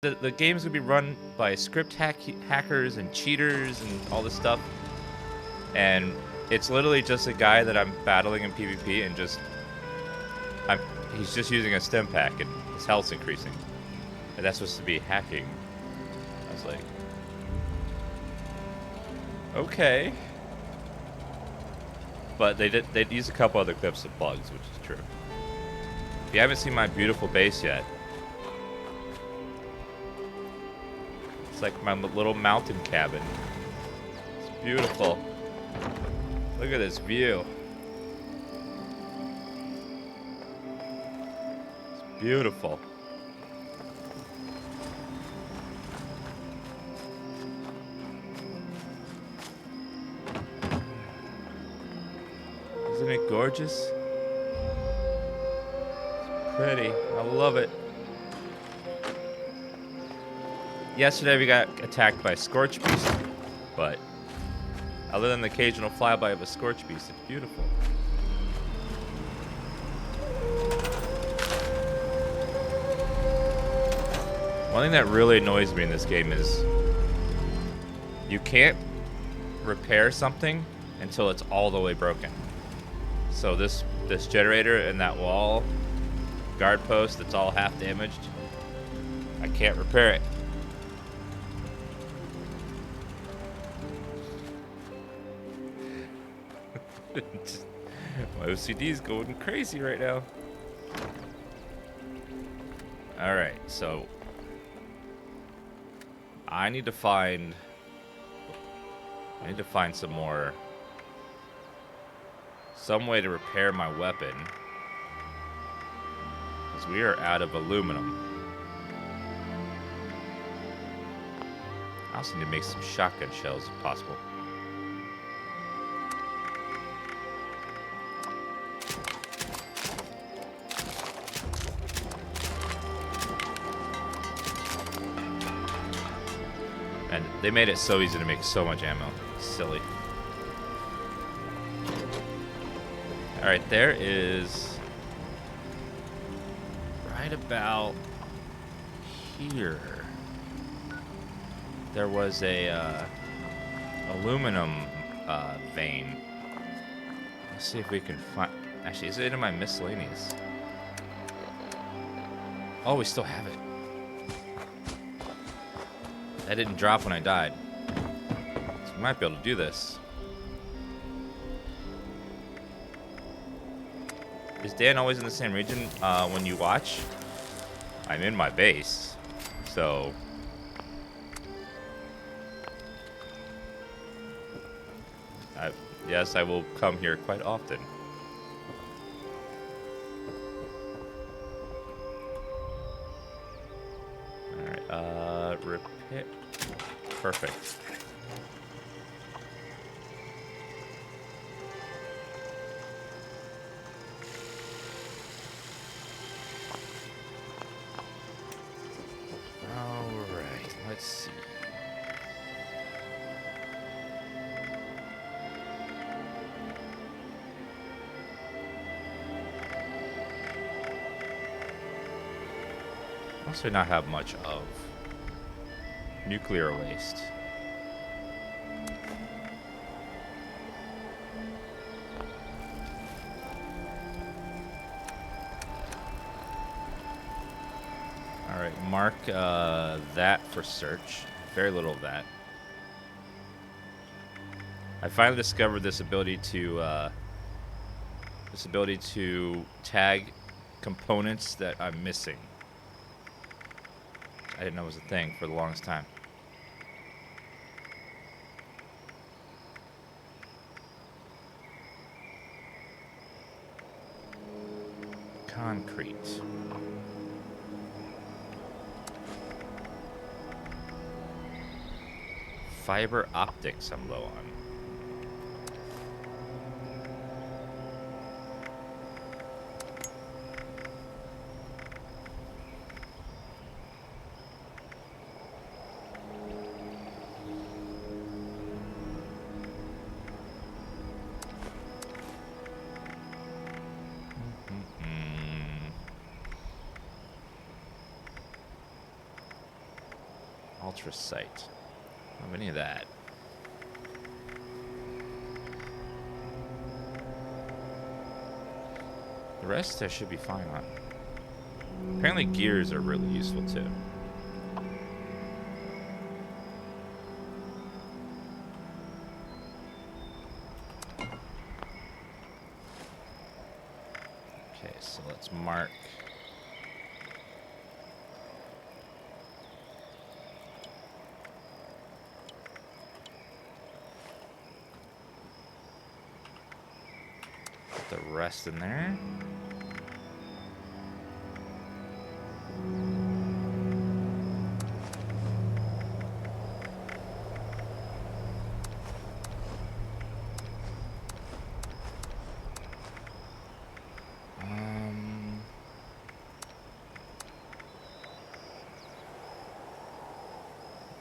The game's gonna be run by hackers and cheaters and all this stuff, and it's literally just a guy that I'm battling in PvP, and I'm he's just using a stim pack and his health's increasing, and that's supposed to be hacking. I was like, okay, but they'd use a couple other clips of bugs, which is true. If you haven't seen my beautiful base yet, it's like my little mountain cabin. It's beautiful. Look at this view. It's beautiful. Isn't it gorgeous? It's pretty. I love it. Yesterday we got attacked by Scorch Beast, but other than the occasional flyby of a Scorch Beast, it's beautiful. One thing that really annoys me in this game is you can't repair something until it's all the way broken. So this generator and that wall guard post that's all half damaged, I can't repair it. My OCD is going crazy right now. Alright, so I need to find some way to repair my weapon, because we are out of aluminum. I also need to make some shotgun shells if possible. And they made it so easy to make so much ammo. Silly. Alright, there is right about here. There was a aluminum vein. Let's see if we can find. Actually, is it in my miscellaneous? Oh, we still have it. That didn't drop when I died. So we might be able to do this. Is Dan always in the same region when you watch? I'm in my base, so yes, I will come here quite often. Alright, repair. Perfect. Alright, let's see. Also not have much of nuclear waste. Alright, mark that for search. Very little of that. I finally discovered this ability to tag components that I'm missing. I didn't know it was a thing for the longest time. Concrete. Fiber optics I'm low on. Ultra sight. Don't have any of that. The rest I should be fine on. Apparently gears are really useful too. Okay, so let's mark. Put the rest in there.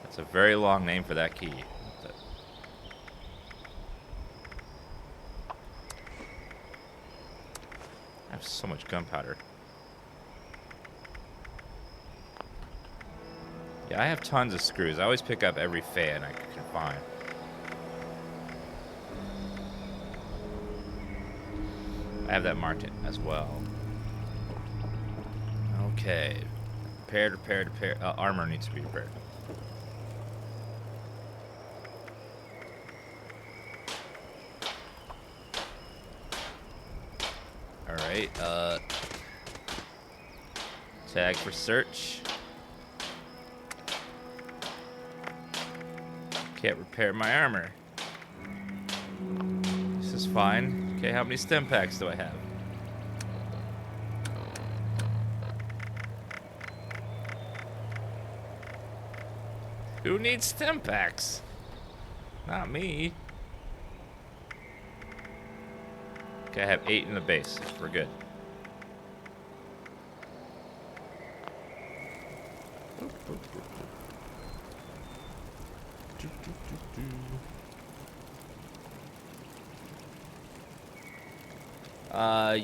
That's a very long name for that key. I have so much gunpowder. Yeah, I have tons of screws. I always pick up every fan I can find. I have that marked as well. Okay. Repaired. Armor needs to be repaired. Alright, tag for search. Can't repair my armor. This is fine. Okay, how many stim packs do I have? Who needs stim packs? Not me. Okay, I have 8 in the base. We're good.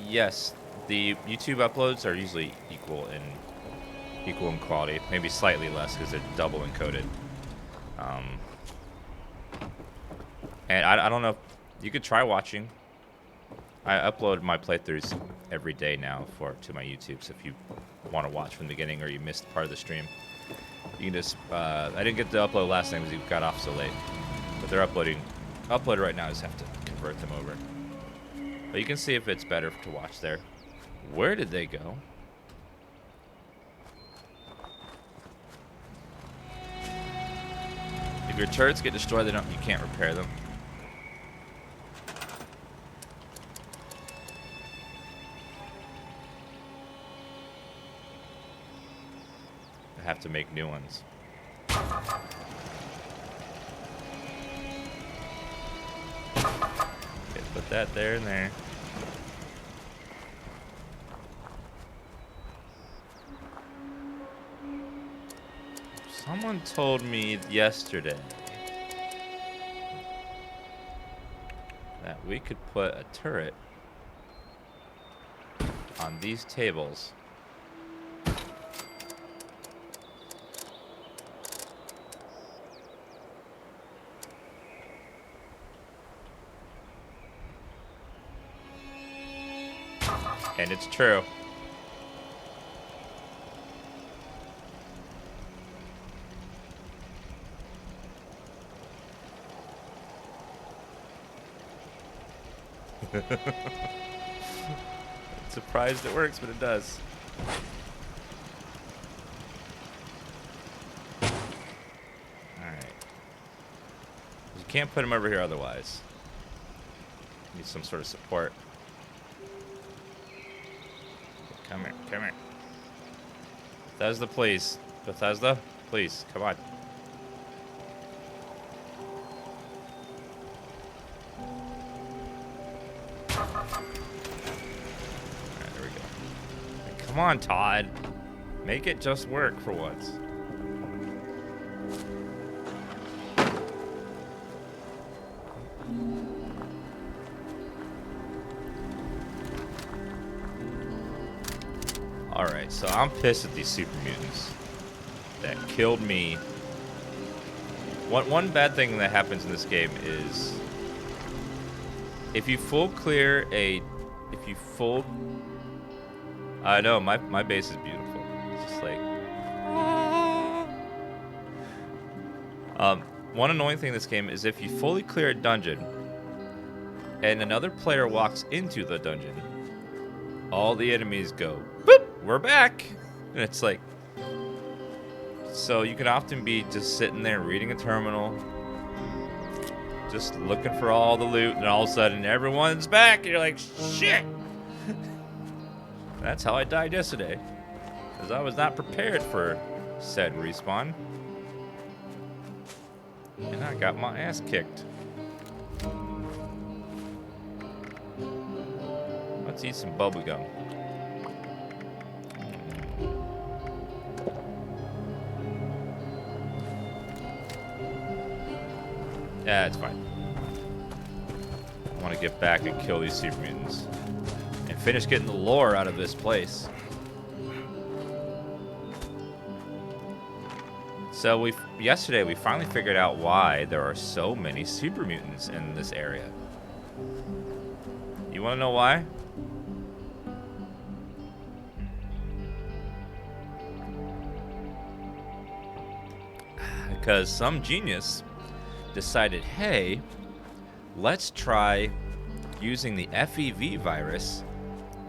Yes, the YouTube uploads are usually equal in quality, maybe slightly less because they're double encoded. And I don't know if you could try watching. I upload my playthroughs every day now to my YouTube, so if you want to watch from the beginning or you missed part of the stream, you can just I didn't get to upload last night because you got off so late, but they're uploaded right now. I just have to convert them over. But you can see if it's better to watch there. Where did they go? If your turrets get destroyed, you can't repair them. I have to make new ones. Okay, put that there and there. Someone told me yesterday that we could put a turret on these tables. And it's true. Surprised it works, but it does. Alright. You can't put him over here otherwise. Need some sort of support. Come here. Bethesda, please. Bethesda, please, come on. Come on, Todd. Make it just work for once. Alright, so I'm pissed at these super mutants that killed me One bad thing that happens in this game is if you full clear a, if you full, I know my base is beautiful. It's just like, one annoying thing in this game is if you fully clear a dungeon and another player walks into the dungeon, all the enemies go, boop, we're back. And it's like, so you can often be just sitting there reading a terminal, just looking for all the loot, and all of a sudden everyone's back, and you're like, shit. That's how I died yesterday, because I was not prepared for said respawn. And I got my ass kicked. Let's eat some bubblegum. Yeah, it's fine. I want to get back and kill these super mutants. And finish getting the lore out of this place. So yesterday we finally figured out why there are so many super mutants in this area. You want to know why? Because some genius decided, hey, let's try using the FEV virus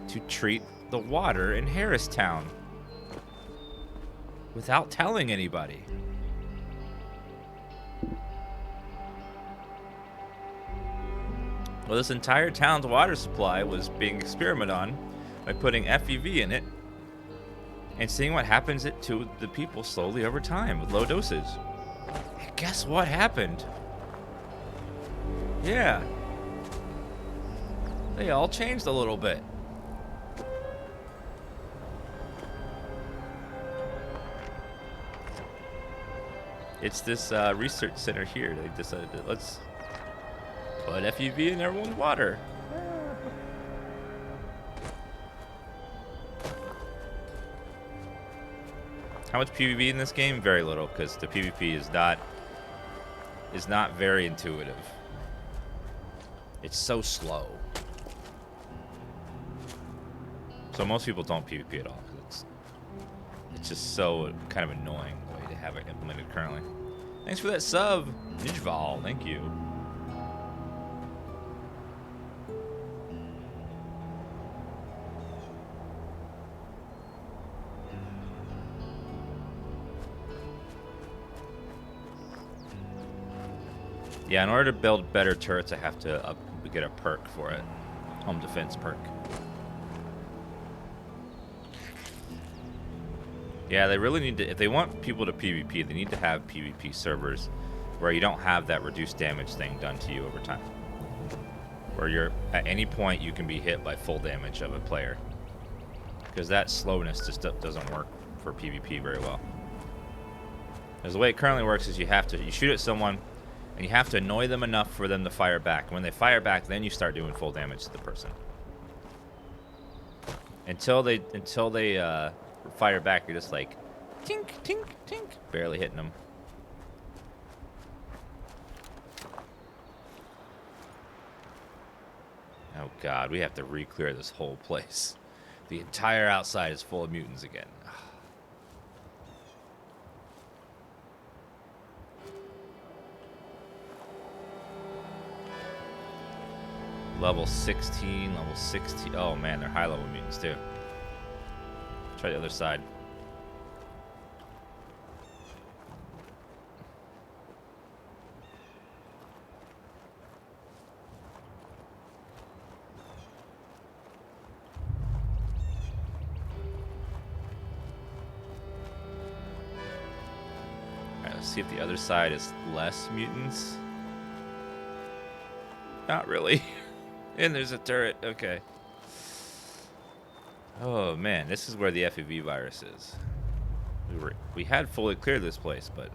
to treat the water in Harristown without telling anybody. Well, this entire town's water supply was being experimented on by putting FEV in it and seeing what happens to the people slowly over time with low doses. And guess what happened? Yeah. They all changed a little bit. It's this research center here. They decided that let's put FEV in everyone's water. How much PvP in this game? Very little, because the PvP is not very intuitive. It's so slow. So most people don't PvP at all. It's just so kind of annoying the way to have it implemented currently. Thanks for that sub, Nijval. Thank you. Yeah, in order to build better turrets, I have to get a perk for it. Home defense perk. Yeah, they really need to, if they want people to PvP, they need to have PvP servers where you don't have that reduced damage thing done to you over time. Where you're, at any point, you can be hit by full damage of a player. Because that slowness just doesn't work for PvP very well. Because the way it currently works is you shoot at someone, and you have to annoy them enough for them to fire back. When they fire back, then you start doing full damage to the person. Until they fire back, you're just like tink, tink, tink, barely hitting them. Oh god, we have to re-clear this whole place. The entire outside is full of mutants again. Level 16, level 16. Oh man, they're high level mutants too. Try the other side. Alright, let's see if the other side is less mutants. Not really. And there's a turret. Okay. Oh man, this is where the FEV virus is. We had fully cleared this place, but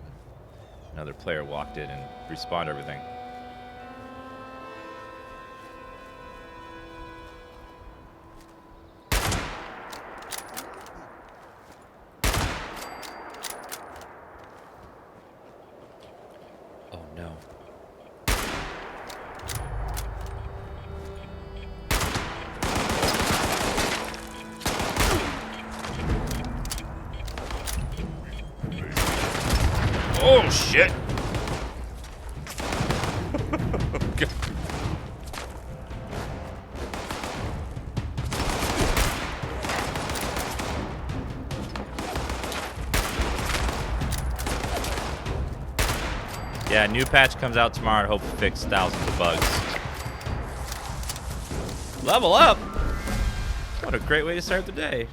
another player walked in and respawned everything. no. Oh, shit! God. Yeah, new patch comes out tomorrow. I hope to fix thousands of bugs. Level up? What a great way to start the day.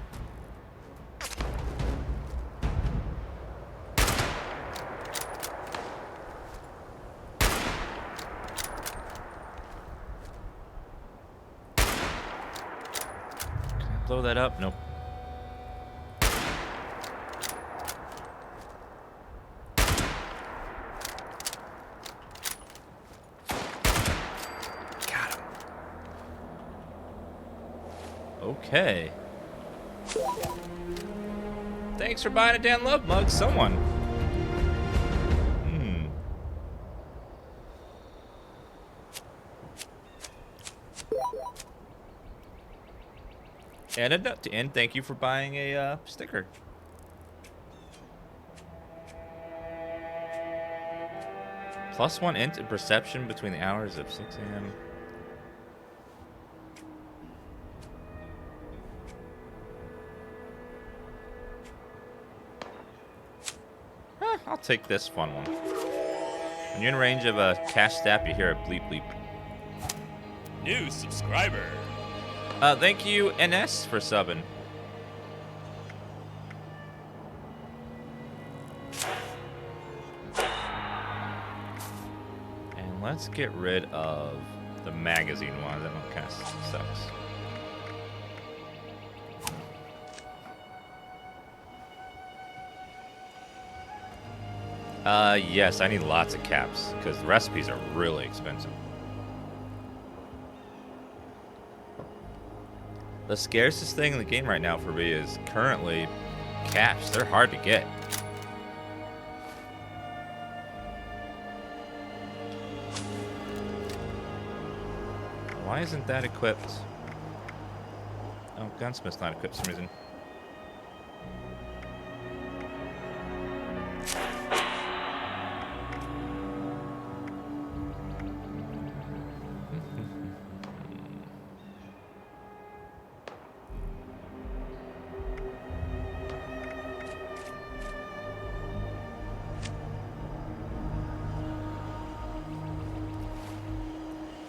Blow that up? Nope. Got him. Okay. Thanks for buying a Dan Love mug, someone. And thank you for buying a sticker. +1 int in perception between the hours of 6 a.m. I'll take this fun one. When you're in range of a cash stap, you hear a bleep bleep. New subscriber. Thank you, NS, for subbing. And let's get rid of the magazine one. That one kind of sucks. Yes, I need lots of caps because the recipes are really expensive. The scarcest thing in the game right now for me is currently caps. They're hard to get. Why isn't that equipped? Oh, gunsmith's not equipped for some reason.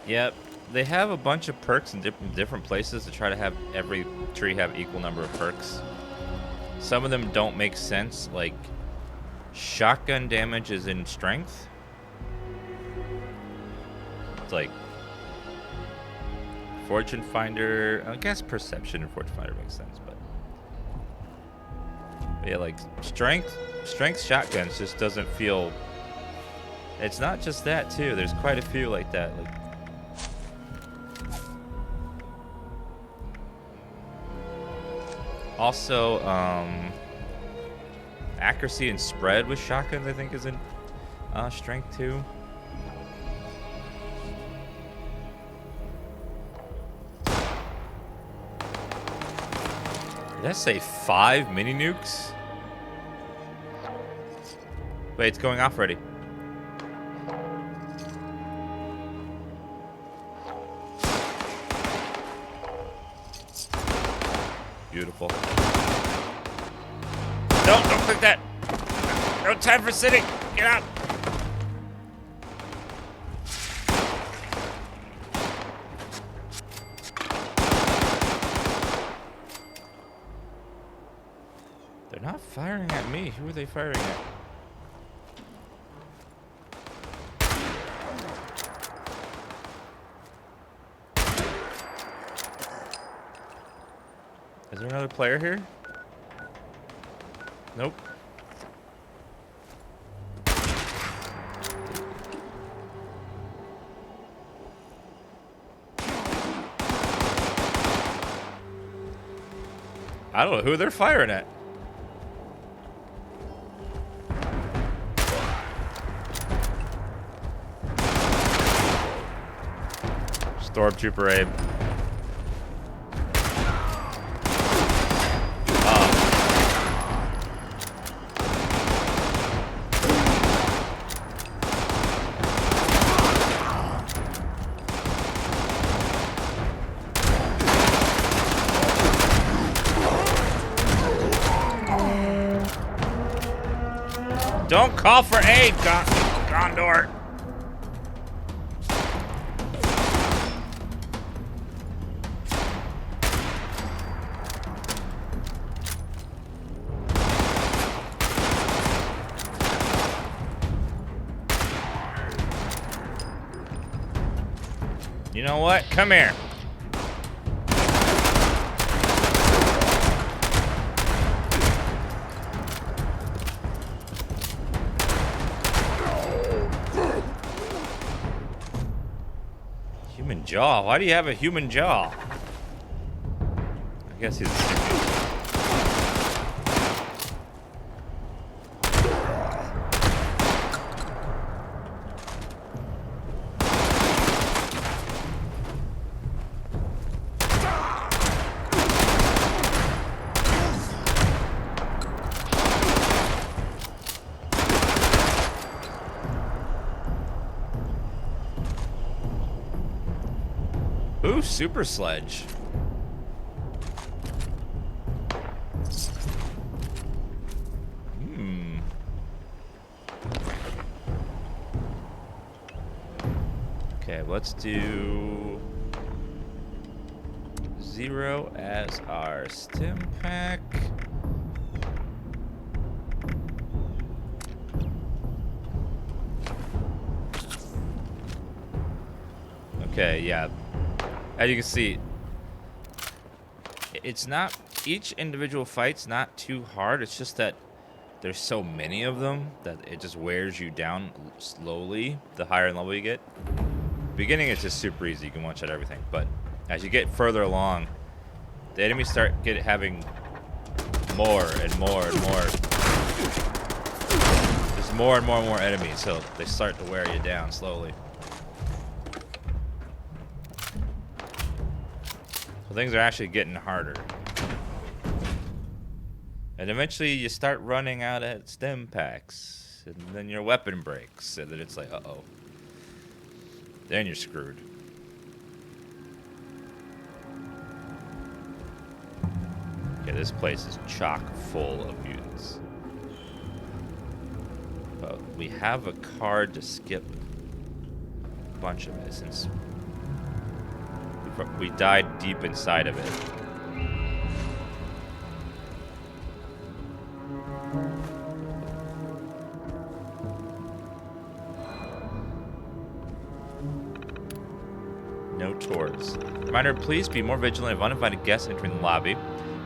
Yep, they have a bunch of perks in different places to try to have every tree have equal number of perks. Some of them don't make sense, like shotgun damage is in strength. It's like Fortune Finder, I guess perception and Fortune Finder makes sense, but yeah, like strength shotguns just doesn't feel. It's not just that too. There's quite a few like that. Like also, accuracy and spread with shotguns, I think, is in strength too. Did that say 5 mini nukes? Wait, it's going off already. Beautiful. Don't click that. No time for sitting. Get out. They're not firing at me. Who are they firing at? Is there another player here? Nope. I don't know who they're firing at. Stormtrooper Abe. Don't call for aid, Gondor. You know what? Come here. Human jaw? Why do you have a human jaw? I guess he's... Ooh, super sledge. Okay, let's do 0 as our stim pack. Okay, yeah. As you can see, it's not, each individual fight's not too hard. It's just that there's so many of them that it just wears you down slowly the higher in level you get. Beginning is just super easy. You can one-shot everything. But as you get further along, the enemies start having more and more and more. There's more and more and more enemies, so they start to wear you down slowly. So things are actually getting harder. And eventually you start running out of stim packs. And then your weapon breaks. And then it's like, uh-oh. Then you're screwed. Okay, this place is chock full of mutants. But we have a card to skip a bunch of it since we died deep inside of it. No tours. Reminder, please be more vigilant of uninvited guests entering the lobby.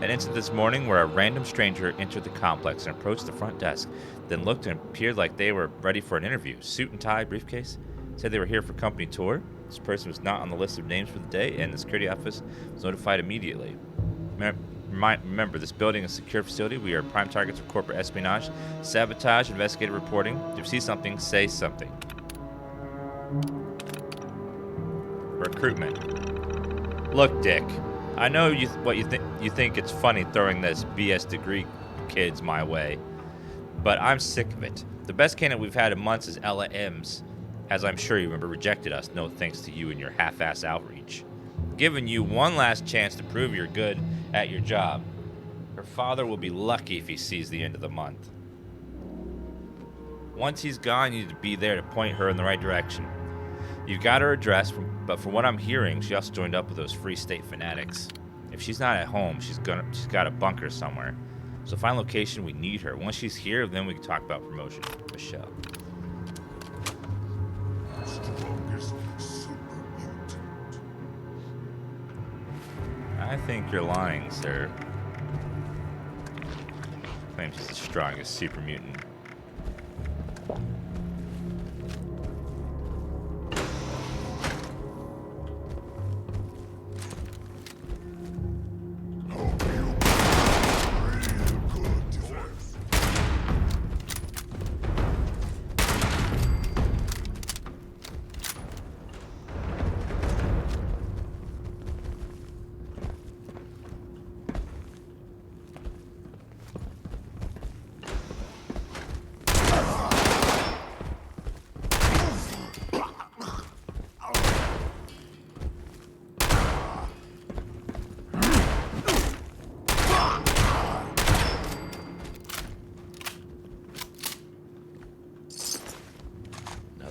An incident this morning where a random stranger entered the complex and approached the front desk, then looked and appeared like they were ready for an interview. Suit and tie, briefcase. Said they were here for company tour. This person was not on the list of names for the day, and the security office was notified immediately. Remember, this building is a secure facility. We are prime targets for corporate espionage, sabotage, investigative reporting. If you see something, say something. Recruitment. Look, Dick. I know you think it's funny throwing this BS degree kids my way, but I'm sick of it. The best candidate we've had in months is Ella Ems, as I'm sure you remember, rejected us, no thanks to you and your half-ass outreach. Giving you one last chance to prove you're good at your job. Her father will be lucky if he sees the end of the month. Once he's gone, you need to be there to point her in the right direction. You've got her address, but from what I'm hearing, she also joined up with those Free State fanatics. If she's not at home, she's got a bunker somewhere. So find location, we need her. Once she's here, then we can talk about promotion. Michelle. I think you're lying, sir. Claims she's the strongest super mutant.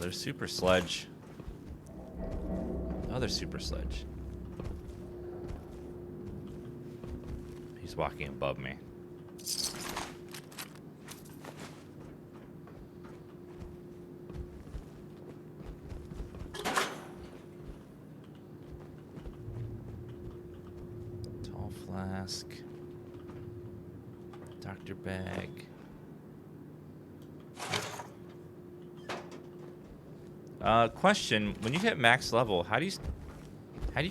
Another super sledge. Another super sledge. He's walking above me. Tall flask. Doctor bag. Question: when you hit max level, how do you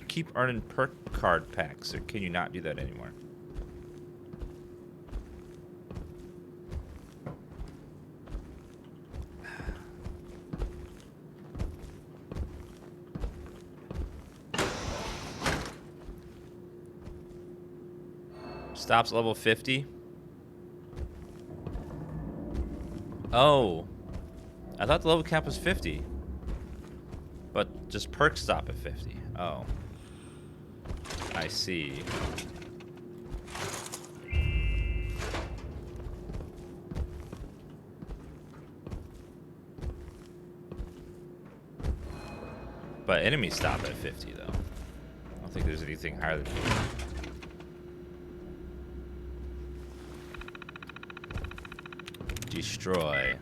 keep earning perk card packs, or can you not do that anymore? Stops level 50. Oh, I thought the level cap was 50. But just perks stop at 50. Oh. I see. But enemies stop at 50, though. I don't think there's anything higher than 50. Destroy.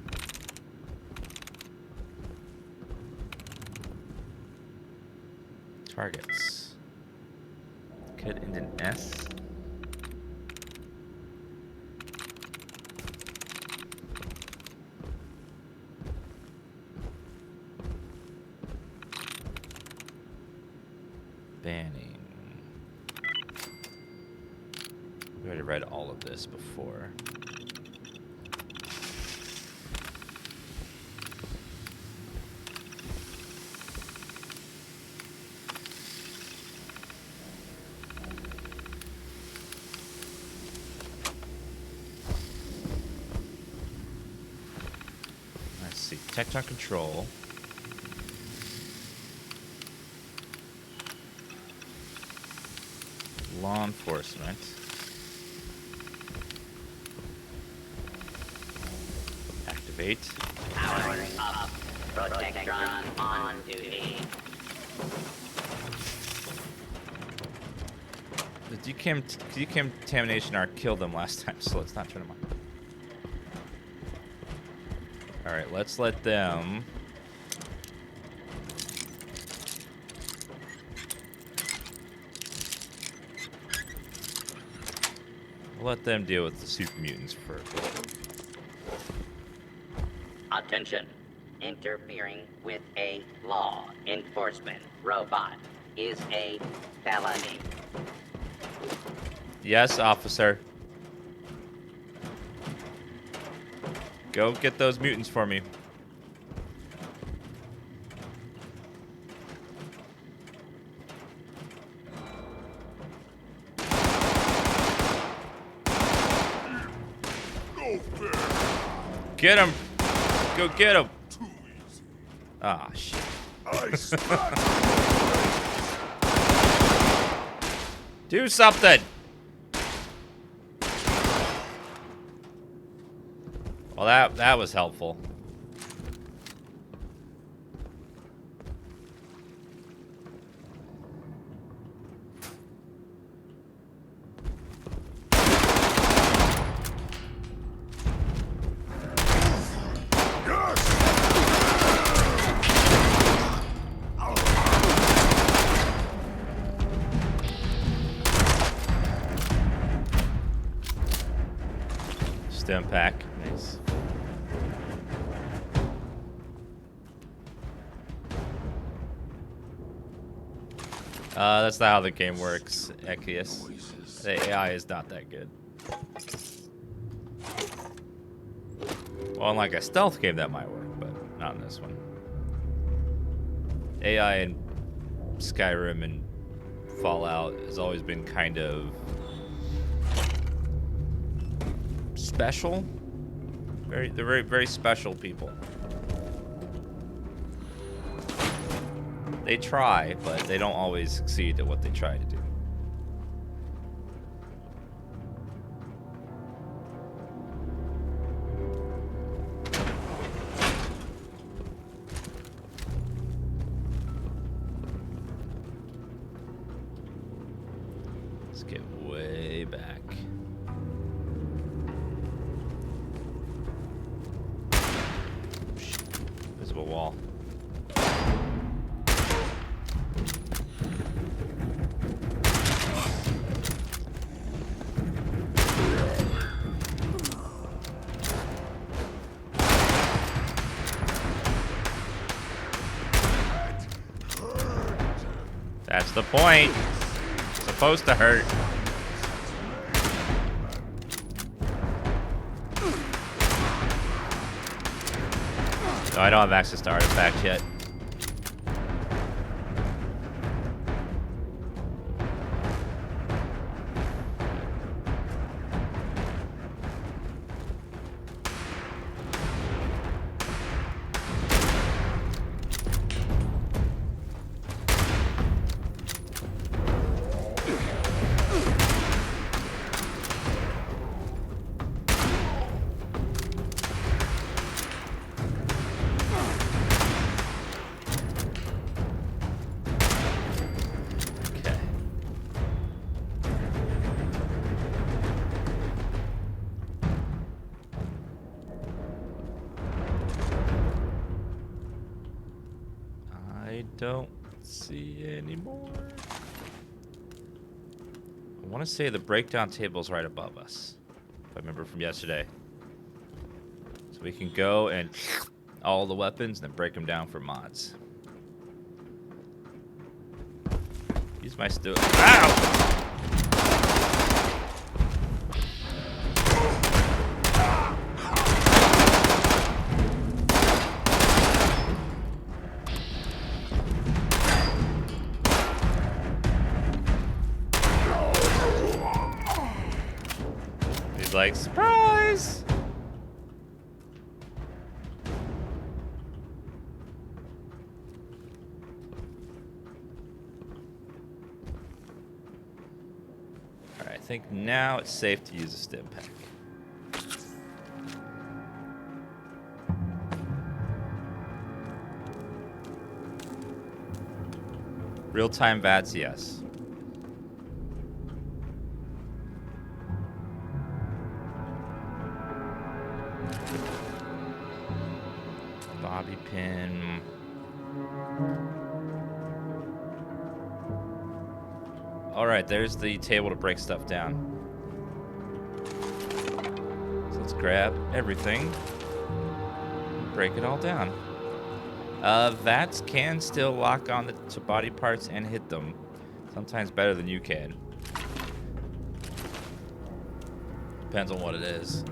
Targets. Could end in S. Banning. We already read all of this before. Tecton control. Law enforcement. Activate. Power up. Protectron on duty. The decontamination arc killed them last time, so let's not turn them on. Alright, let's let them... We'll let them deal with the super mutants first. Attention. Interfering with a law enforcement robot is a felony. Yes, officer. Go get those mutants for me. Get him! Go get him! Ah, shit. Do something! Well, that was helpful. Stim pack. Nice. That's not how the game works, Echius. The AI is not that good. Well, in like a stealth game that might work, but not in this one. AI in Skyrim and Fallout has always been kind of special. They're very special people. They try, but they don't always succeed at what they try to do. Let's get way back. Shit. Visible wall. That's the point. It's supposed to hurt. No, I don't have access to artifacts yet. I don't see any more. I want to say the breakdown table's right above us, if I remember from yesterday. So we can go and all the weapons and then break them down for mods. Use my stu- Ow! He's like, surprise! Alright, I think now it's safe to use a stim pack. Real-time VATS, yes. Bobby pin. Alright, there's the table to break stuff down. So let's grab everything. Break it all down. VATS can still lock on to body parts and hit them. Sometimes better than you can. Depends on what it is.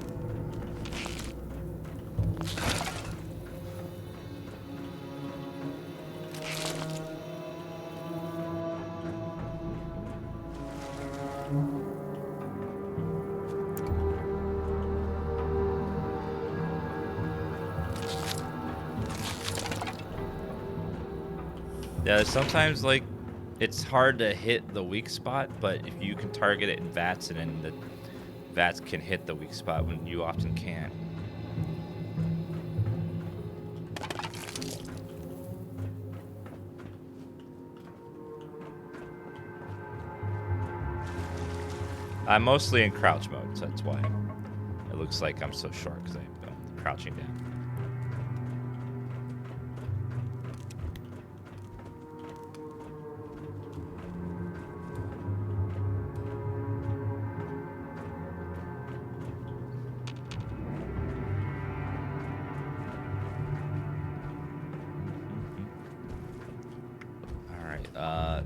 Yeah, sometimes like it's hard to hit the weak spot, but if you can target it in VATS and then the VATS can hit the weak spot when you often can't. I'm mostly in crouch mode, so that's why it looks like I'm so short, because I'm crouching down.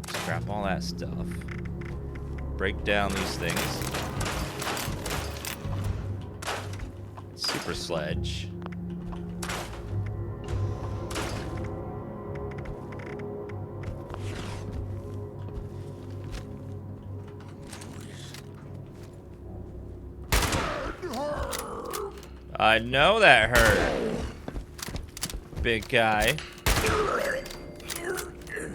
Scrap all that stuff. Break down these things. Super sledge. I know that hurt. Big guy.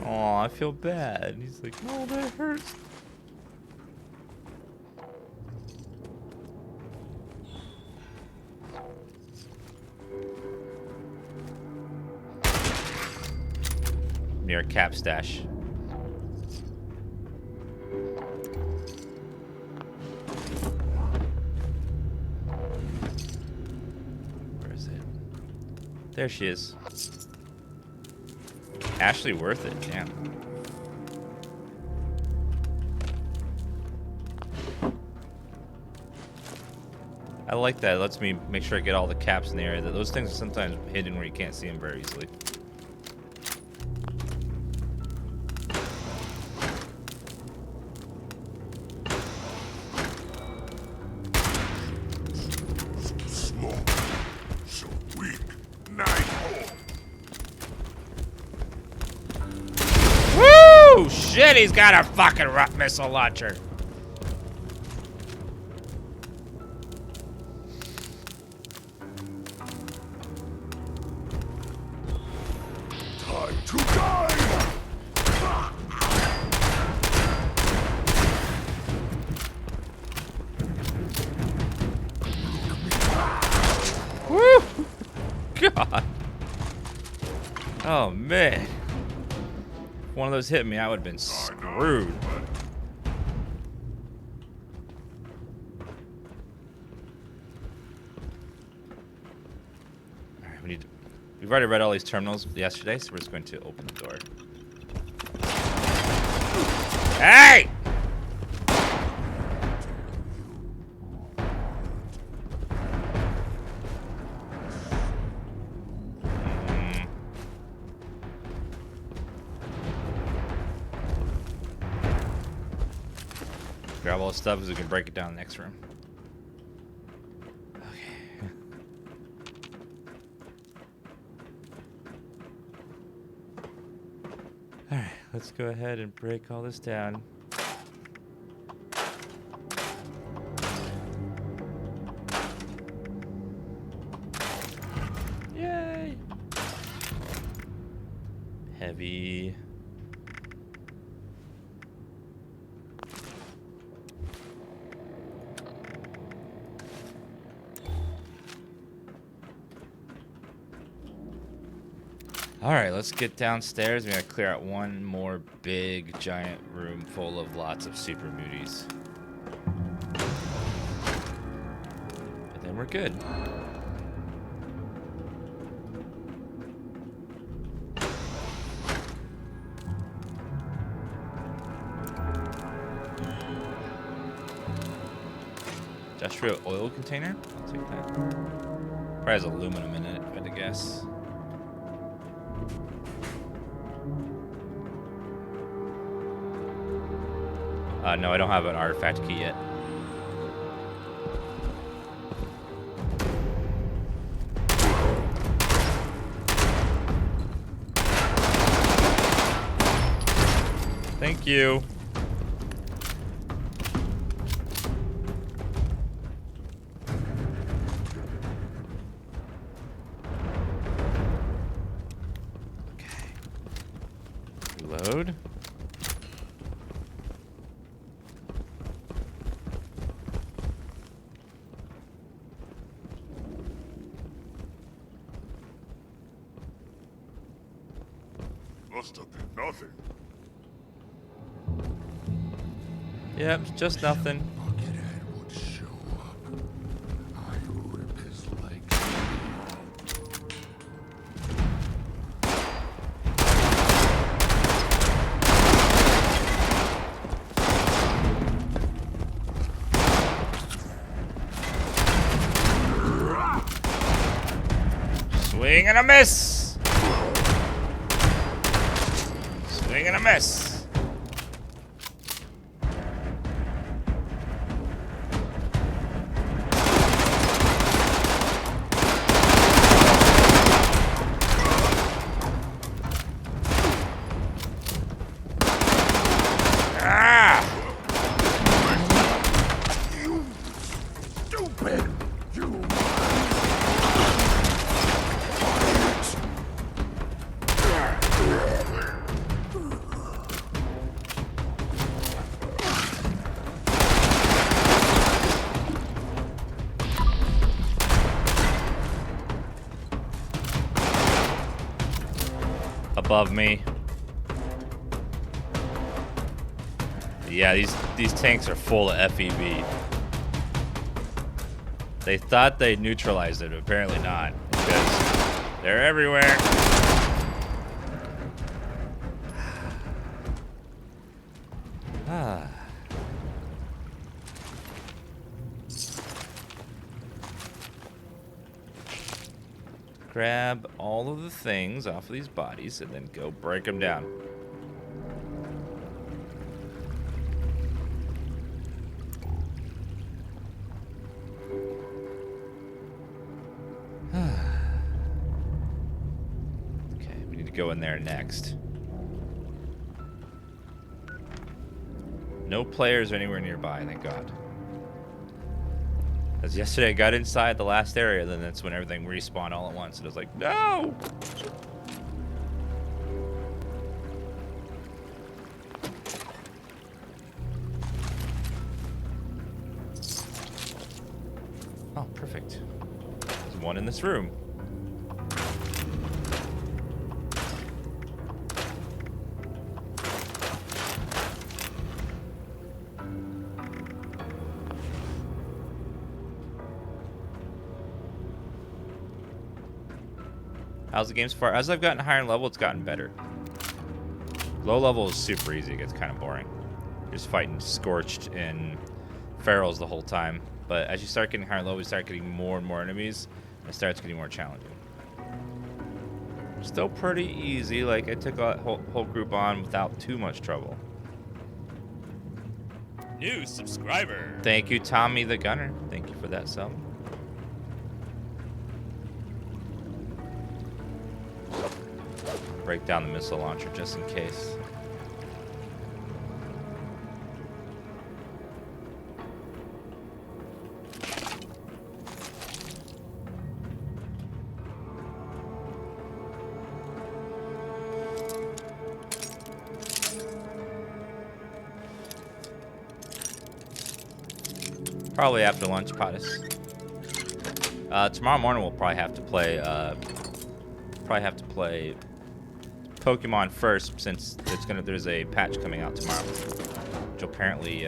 Oh, I feel bad. He's like, oh, that hurts. Near a cap stash. There she is. Actually worth it, damn. I like that. It lets me make sure I get all the caps in the area. Those things are sometimes hidden where you can't see them very easily. So weak. Night. Woo! Shit, he's got a fucking missile launcher. Time to die. Woo! God. Oh man. If one of those hit me, I would have been screwed. Alright, we've already read all these terminals yesterday, so we're just going to open the door. Hey! Grab all the stuff so we can break it down in the next room. Okay. Alright, let's go ahead and break all this down. Yay! Heavy. Alright, let's get downstairs. We gotta clear out one more big, giant room full of lots of super muties. And then we're good. Industrial oil container? I'll take that. Probably has aluminum in it, if I had to guess. No, I don't have an artifact key yet. Thank you. Okay. Reload. Must have been nothing. Yep, just nothing. Buckethead would show up. I'd rip his legs. Swing and a miss. Swing and a miss. Stupid! You. Above me. Yeah, these tanks are full of FEV. They thought they neutralized it, but apparently not, because They're everywhere. Ah. Grab all of the things off of these bodies and then go break them down. Okay, we need to go in there next. No players are anywhere nearby, thank God. Because yesterday I got inside the last area, then that's when everything respawned all at once. And I was like, no! Oh, perfect. There's one in this room. How's the game so far? As I've gotten higher in level, it's gotten better. Low level is super easy. It gets kind of boring. You're just fighting Scorched and Ferals the whole time. But as you start getting higher level, you start getting more and more enemies. And it starts getting more challenging. Still pretty easy. Like, I took a whole group on without too much trouble. New subscriber. Thank you, Tommy the Gunner. Thank you for that sub. Break down the missile launcher just in case. Probably after lunch, Pottis. Tomorrow morning we'll probably have to play Pokemon first, since there's a patch coming out tomorrow, which will apparently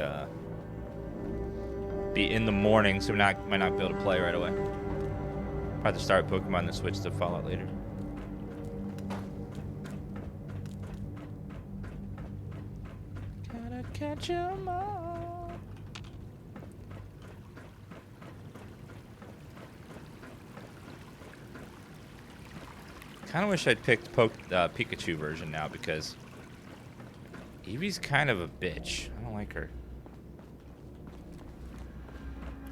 be in the morning, so we might not be able to play right away. Probably have to start Pokemon and switch to Fallout later. Gotta catch 'em all. Kind of wish I'd picked Pikachu version now, because Eevee's kind of a bitch. I don't like her.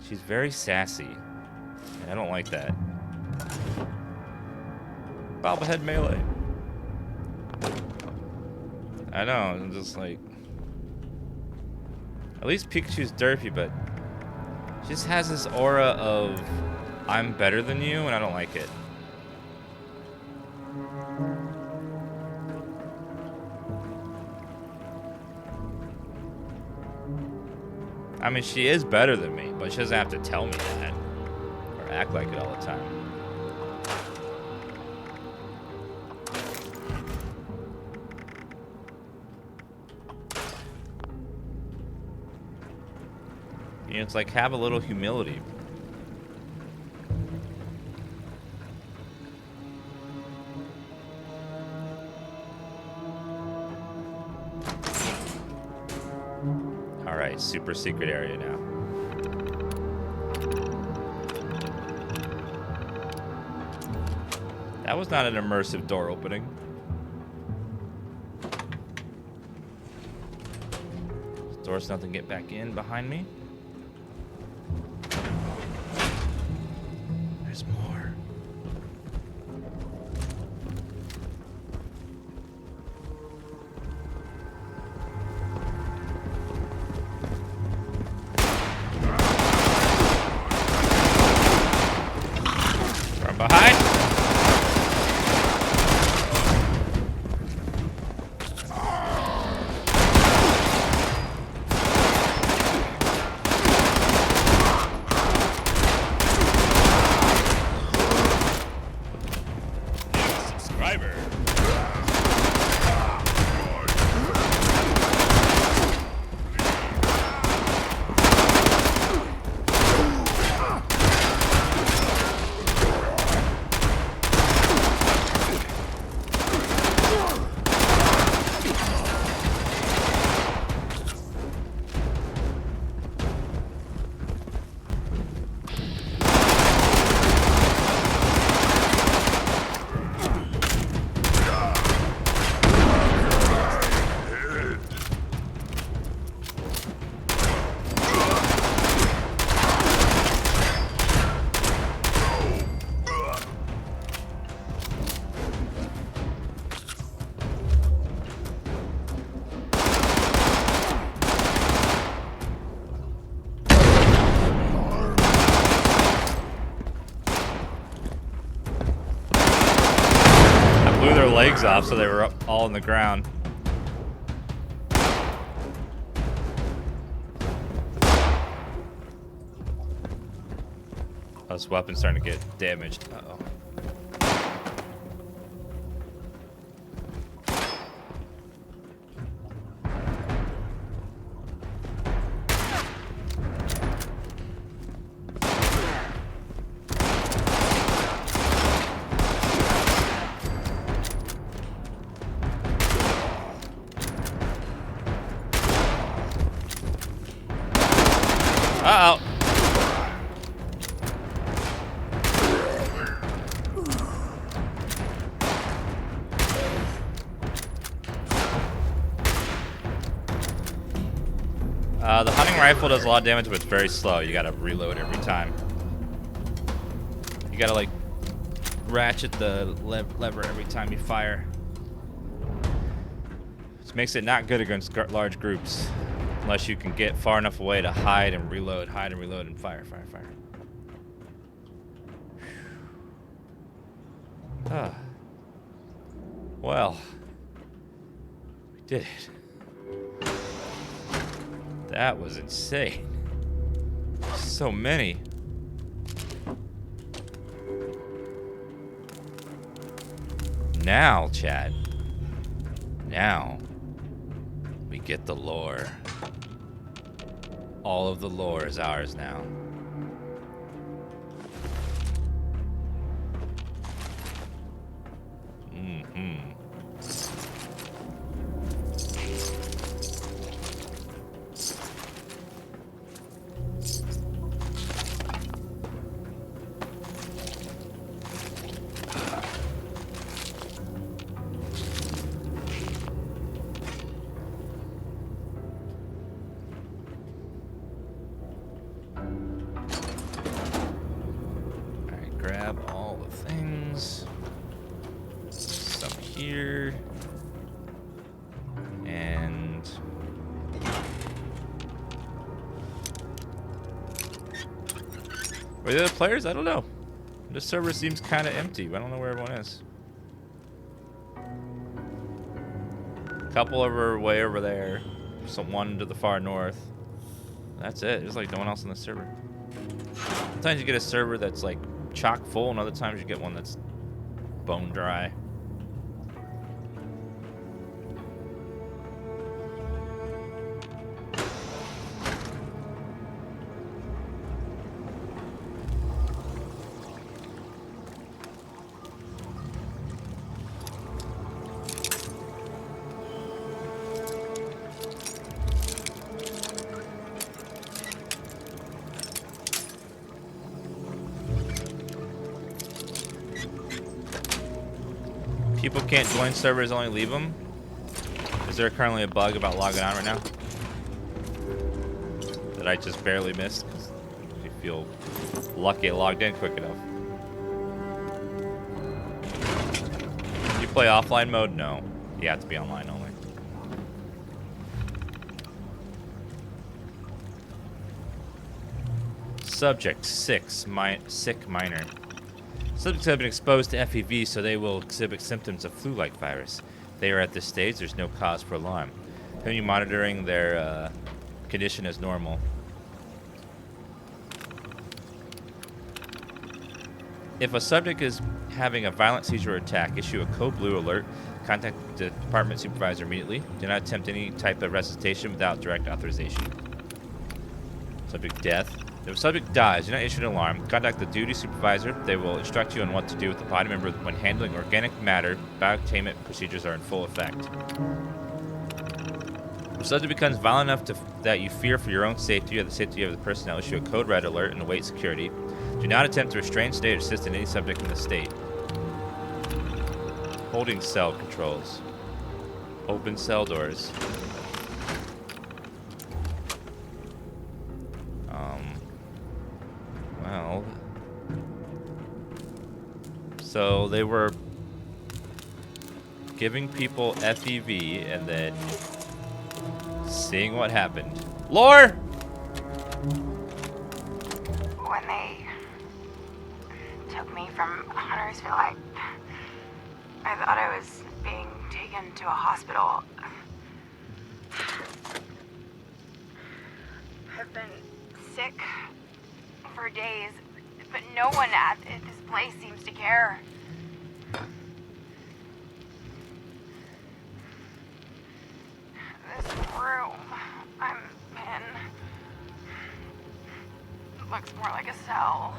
She's very sassy, and I don't like that. Bobblehead melee. I know, I'm just like... At least Pikachu's derpy, but she just has this aura of I'm better than you, and I don't like it. I mean, she is better than me, but she doesn't have to tell me that or act like it all the time. You know, it's like, have a little humility. Alright, super secret area now. That was not an immersive door opening. This door's nothing, get back in behind me. There's more. From behind. Subscriber. blew their legs off, so they were up all on the ground. Oh, this weapon's starting to get damaged. Uh-oh. Uh-oh. The hunting rifle does a lot of damage, but it's very slow. You gotta reload every time. You gotta, like, ratchet the lever every time you fire. This makes it not good against large groups. Unless you can get far enough away to hide and reload, and fire. Ah. Well, we did it. That was insane. So many. Now, chat. Now, we get the lore. All of the lore is ours now. Grab all the things. Some here. And were the other players? I don't know. This server seems kind of empty. I don't know where everyone is. A couple are way over there. One to the far north. That's it. There's like no one else on the server. Sometimes you get a server that's like chock full, and other times you get one that's bone dry. People can't join servers, only leave them. Is there currently a bug about logging on right now that I just barely missed? Because you feel lucky I logged in quick enough. You play offline mode? No. You have to be online only. Subject 6, sick minor. Subjects have been exposed to FEV, so they will exhibit symptoms of flu-like virus. They are at this stage. There's no cause for alarm. Continue monitoring their condition as normal. If a subject is having a violent seizure or attack, issue a code blue alert. Contact the department supervisor immediately. Do not attempt any type of resuscitation without direct authorization. Subject death. If a subject dies, do not issue an alarm. Contact the duty supervisor. They will instruct you on what to do with the body member when handling organic matter. Biocontainment procedures are in full effect. If a subject becomes violent enough that you fear for your own safety or the safety of the personnel, issue a code red alert and await security. Do not attempt to restrain, sedate, or assist in any subject in the state. Holding cell controls. Open cell doors. Well, so they were giving people FEV and then seeing what happened. Lore! When they took me from Huntersville, I I thought I was being taken to a hospital. I've been sick for days, but no one at this place seems to care. This room I'm in looks more like a cell.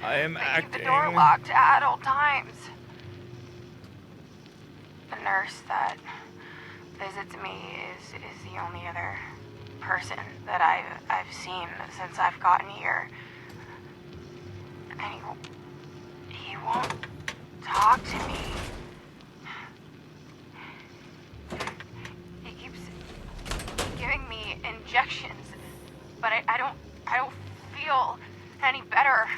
I am They keep acting. the door locked at all times. The nurse that visits me is the only other person that I've seen since I've gotten here. And he won't talk to me. He keeps giving me injections, but I don't feel any better.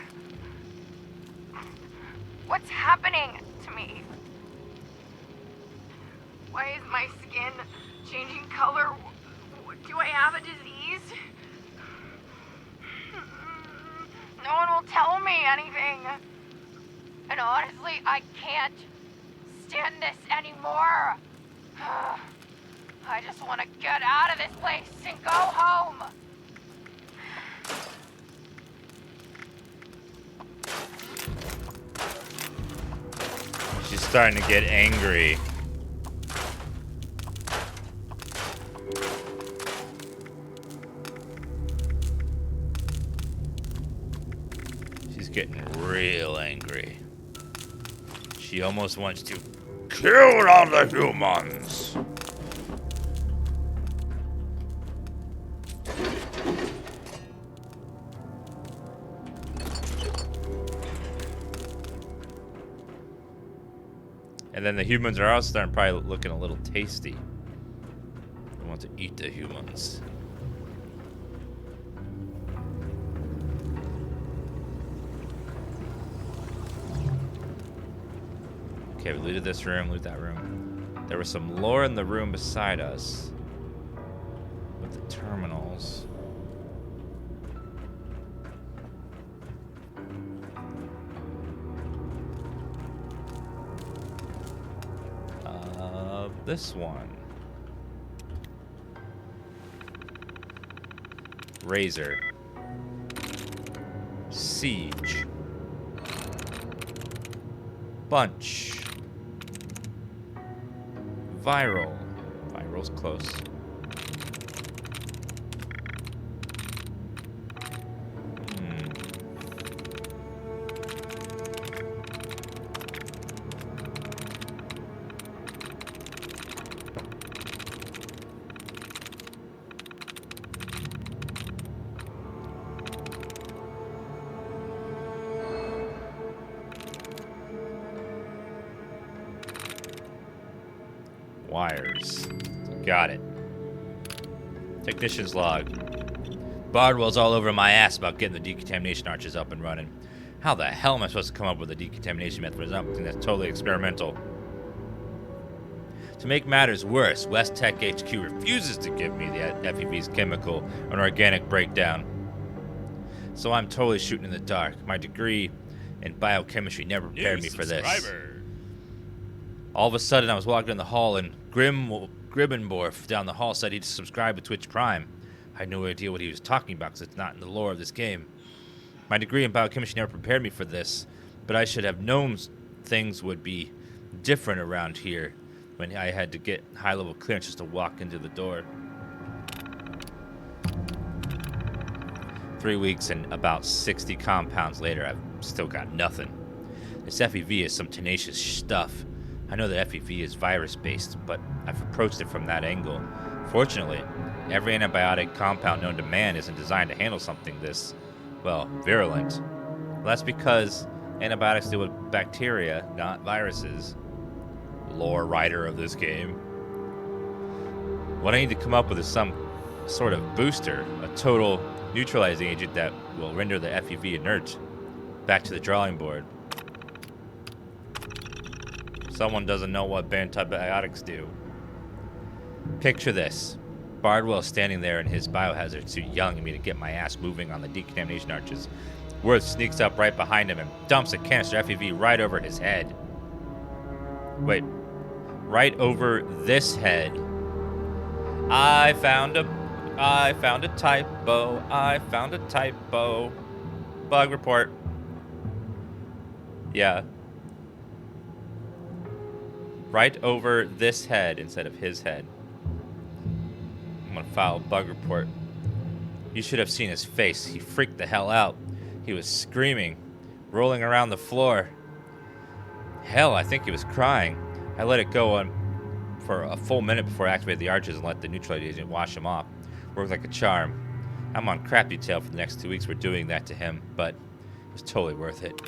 What's happening to me? Why is my skin changing color? Do I have a disease? No one will tell me anything. And honestly, I can't stand this anymore. I just want to get out of this place and go home. She's starting to get angry. She's getting real angry. She almost wants to kill all the humans. And then the humans are also starting probably looking a little tasty. I want to eat the humans. Okay, we looted this room, loot that room. There was some lore in the room beside us. With the terminals. This one. Razor. Siege. Bunch. Viral. Viral's close. Wires. Got it. Technician's log. Bardwell's all over my ass about getting the decontamination arches up and running. How the hell am I supposed to come up with a decontamination method for something that's totally experimental? To make matters worse, West Tech HQ refuses to give me the FEV's chemical and organic breakdown. So I'm totally shooting in the dark. My degree in biochemistry never prepared me for this. All of a sudden, I was walking in the hall, and Gribbenborf down the hall said he'd subscribe to Twitch Prime. I had no idea what he was talking about, because it's not in the lore of this game. My degree in biochemistry never prepared me for this, but I should have known things would be different around here when I had to get high-level clearance just to walk into the door. 3 weeks and about 60 compounds later, I've still got nothing. This FEV is some tenacious stuff. I know that FEV is virus-based, but I've approached it from that angle. Fortunately, every antibiotic compound known to man isn't designed to handle something this, well, virulent. Well, that's because antibiotics deal with bacteria, not viruses. Lore writer of this game. What I need to come up with is some sort of booster, a total neutralizing agent that will render the FEV inert. Back to the drawing board. Someone doesn't know what antibiotics do. Picture this. Bardwell standing there in his biohazard suit yelling at me to get my ass moving on the decontamination arches. Worth sneaks up right behind him and dumps a canister FEV right over his head. Wait. Right over this head. I found a typo. I found a typo. Bug report. Yeah. Right over this head instead of his head. I'm gonna file a bug report. You should have seen his face. He freaked the hell out. He was screaming, rolling around the floor. Hell, I think he was crying. I let it go on for a full minute before I activated the arches and let the neutrality agent wash him off. Worked like a charm. I'm on crap detail for the next 2 weeks for doing that to him, but it was totally worth it.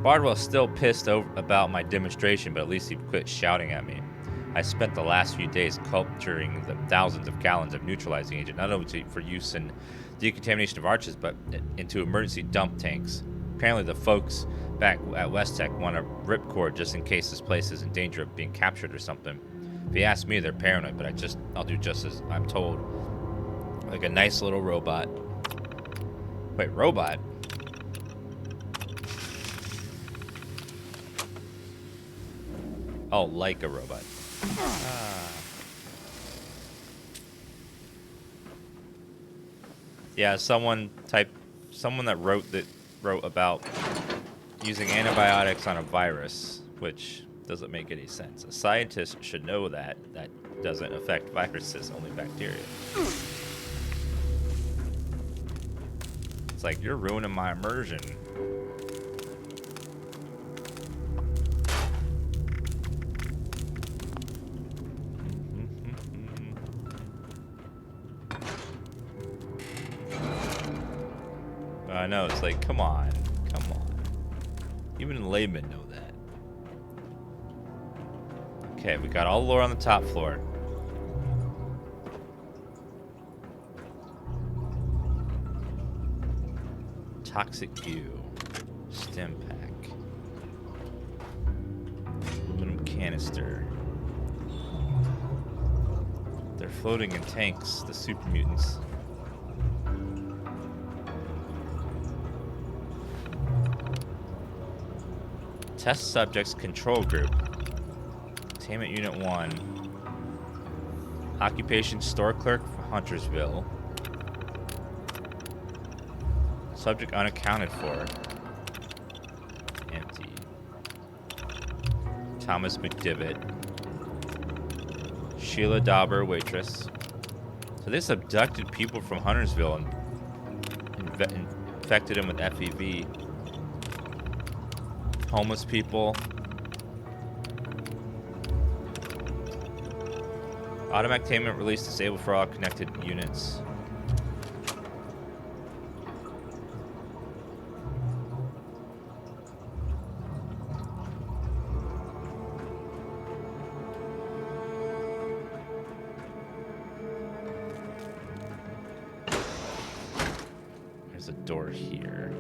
Bardwell's still pissed about my demonstration, but at least he quit shouting at me. I spent the last few days culturing the thousands of gallons of neutralizing agent, not only for use in decontamination of arches, but into emergency dump tanks. Apparently the folks back at West Tech want a ripcord just in case this place is in danger of being captured or something. If you ask me, they're paranoid, but I'll do just as I'm told. Like a nice little robot. Wait, robot? Oh, like a robot. Yeah, someone that wrote about using antibiotics on a virus, which doesn't make any sense. A scientist should know that doesn't affect viruses, only bacteria. It's like, you're ruining my immersion. I know, it's like, come on. Even laymen know that. Okay, we got all the lore on the top floor. Toxic goo. Stim pack. Aluminum canister. They're floating in tanks, the super mutants. Test subjects control group. Containment unit 1. Occupation store clerk for Huntersville. Subject unaccounted for. Empty. Thomas McDivitt. Sheila Dauber, waitress. So they abducted people from Huntersville and infected them with FEV. Homeless people. Automatic containment release disabled for all connected units. There's a door here.